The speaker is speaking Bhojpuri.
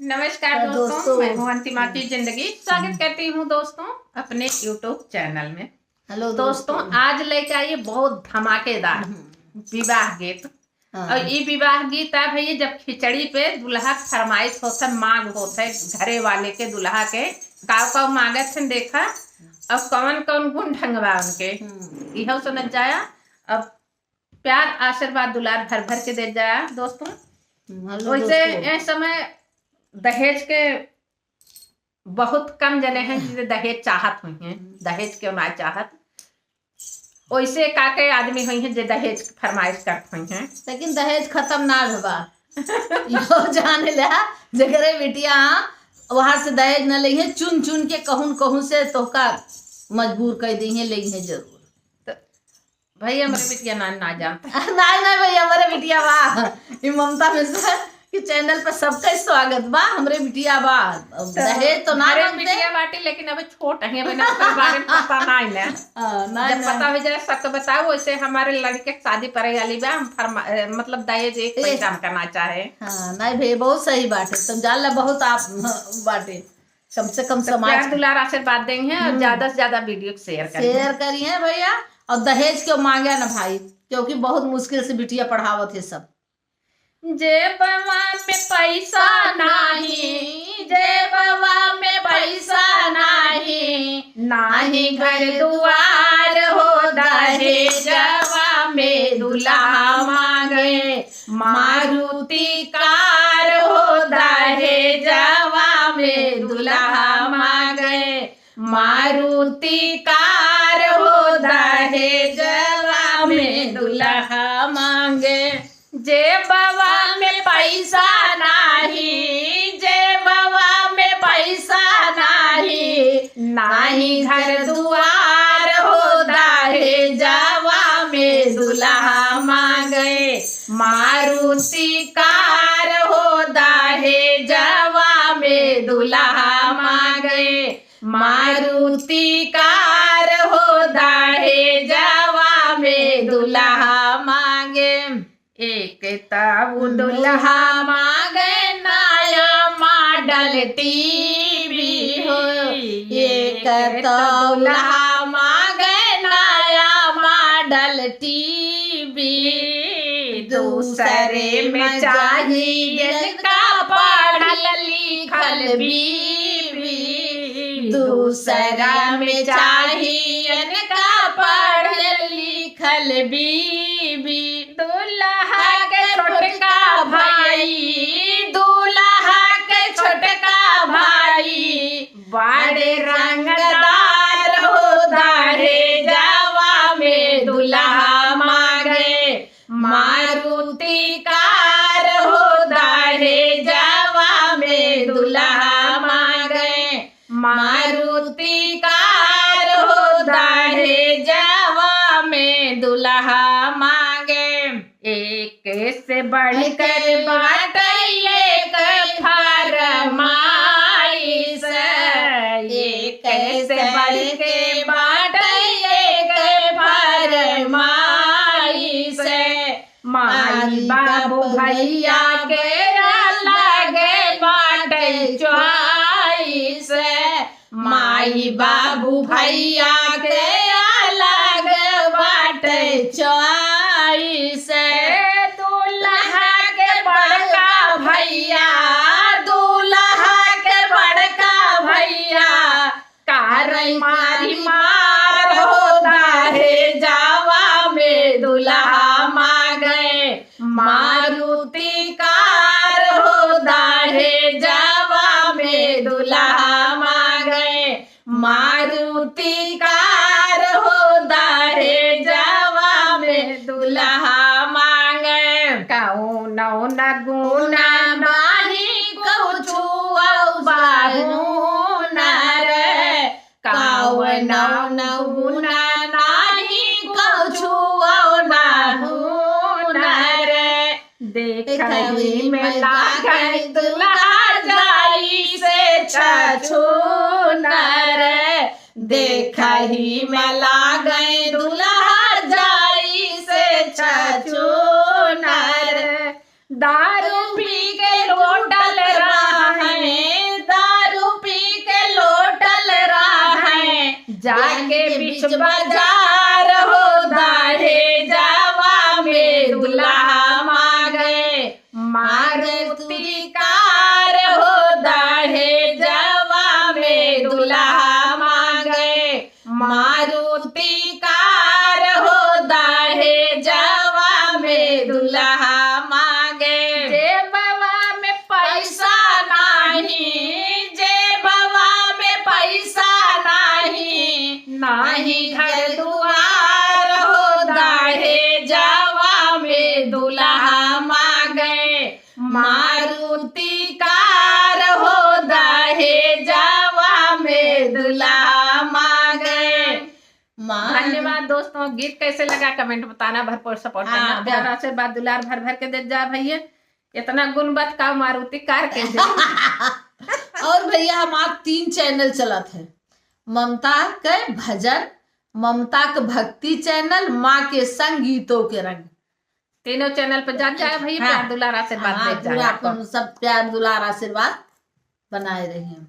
नमस्कार दोस्तों, मैं हूं अंतिमा की जिंदगी। स्वागत करती हूं दोस्तों अपने YouTube चैनल में। हेलो दोस्तों, आज लेके आइए बहुत धमाकेदार विवाह गीत। और ये विवाह गीत है भैया, जब खिचड़ी पे दुल्हा फरमाइश होता है, मांग होता है घरे वाले के दुल्हा के काव मांगत है देखा। अब कौन कौन गुण ढंगवा उनके यह सुनत जाया। अब प्यार आशीर्वाद दुलार भर भर के दे जाया दोस्तों। वैसे इस समय दहेज के बहुत कम जने हैं जिसे दहेज चाहत हुई हैं। दहेज क्यों ना चाहत, वैसे काके आदमी हुई हैं जो दहेज फरमाइश करते हुई हैं। लेकिन दहेज खत्म ना भबा यो जाने ला जगरे बिटिया वहां से दहेज न ली है, चुन चुन के कहूं कहूं से तोहका मजबूर कर दी है, ली है जरूर। तो भैया हमारे बिटिया ना जानता नहीं भैया हमारे बिटिया बा ममता मिश्रा कि चैनल पर सबका स्वागत बा। हमरे बिटिया बा दहेज तो ना बिटिया बाटी, लेकिन अभी छोट है, अभी ना बारे में पता नहीं है। जब पता हो जाए सबको बताओ। वैसे हमारे लड़के शादी करे वाली बा, हम मतलब दहेज एक पैसा हम करना चाहे। हाँ नहीं भैया बहुत सही बात है, तुम जान ला बहुत आप बाटे। कम से कम समाज दुलार आशीर्वाद देंगे और ज्यादा से ज्यादा वीडियो शेयर करिए भैया। और दहेज क्यों मांगे ना भाई, क्योंकि बहुत मुश्किल से बिटिया पढ़ावत है सब। जेबवा में पैसा नहीं, जेबवा में पैसा नहीं, नाही घर दुआर हो दहेजवा में दुल्हा मांगे। मारुति कार हो दहेजवा में दुल्हा मांगे। मारुति कार हो दहेजवा में दुल्हा मांगे। जेबवा में पैसा नहीं, जेबवा में पैसा नहीं, नाही घर दुआर हो दहेजवा में दुल्हा मांगे। मारुति कार हो दहेजवा में दुल्हा मांगे। मारुति कार हो दहेजवा में दुल्हा मांगे। एक ताऊ दुल्हा मांगे नया मॉडल टीवी हो। एक दुल्हा मांगे नया मॉडल टीवी। दूसरे में चाहिए का पढ़ल लिखल बीवी। दूसरा में चाहिए का पढ़ल लिखल बीवी। दूल्हा के छोटका भाई, दूल्हा के छोटका भाई, बड़े रंगदार हो दहेजवा में दुल्हा मांगे। मारुति कार हो दहेजवा में दुल्हा मांगे। मारुति कार हो दहेजवा में दुल्हा मांगे। एक से बढ़कर बात एक फरमाइश, एक से बढ़ के बात एक फरमाइश। माई बाबू भैया के अलग बात चॉइस। माई बाबू भैया के अलग बात चॉइस। दूल्हा के बड़का भैया, दूल्हा के बड़का भैया, कार मारी मार हो दहेजवा में दुल्हा मांगे। मारुति कार हो दहेजवा में दुल्हा मांगे। मारुति कार हो दहेजवा में दुल्हा मांगे। कौनो न गुना नाही कछु बाहुन रे। कौनो न गुना नाही कछु बाहुन रे। देखही में लागे दुल्हा जाई से छछून रे। देखही में लागे दुल्हा जाई से छछून रे। दारू पी के लोटल रहे बीच बाजार हो दहेजवा में दुल्हा मांगे, मारुति कार हो दहेजवा में दुल्हा मांगे, मारुति कार हो दहेजवा में दुल्हा मांगे। जेबवा में पैसा नहीं, जेबवा में पैसा नहीं, नहीं घर दुआर हो दहेजवा में दुल्हा मांगे, मारुति कार हो दहेजवा में दुल्हा मांगे। धन्यवाद दोस्तों। गीत कैसे लगा कमेंट बताना, भरपूर सपोर्ट करना, प्यार आशीर्वाद दुलार भर भर के दे जा भैया। इतना गुणवत्त का मारुति कार के दे। और भैया हमारे 3 चैनल चलत है, ममता के भजन, ममता के भक्ति चैनल, माँ के संग गीतों के रंग, तीनों चैनल पे जा जाए भैया। प्यार दुलार आशीर्वाद दे जा। सब प्यार दुलार आशीर्वाद बनाए रहिए।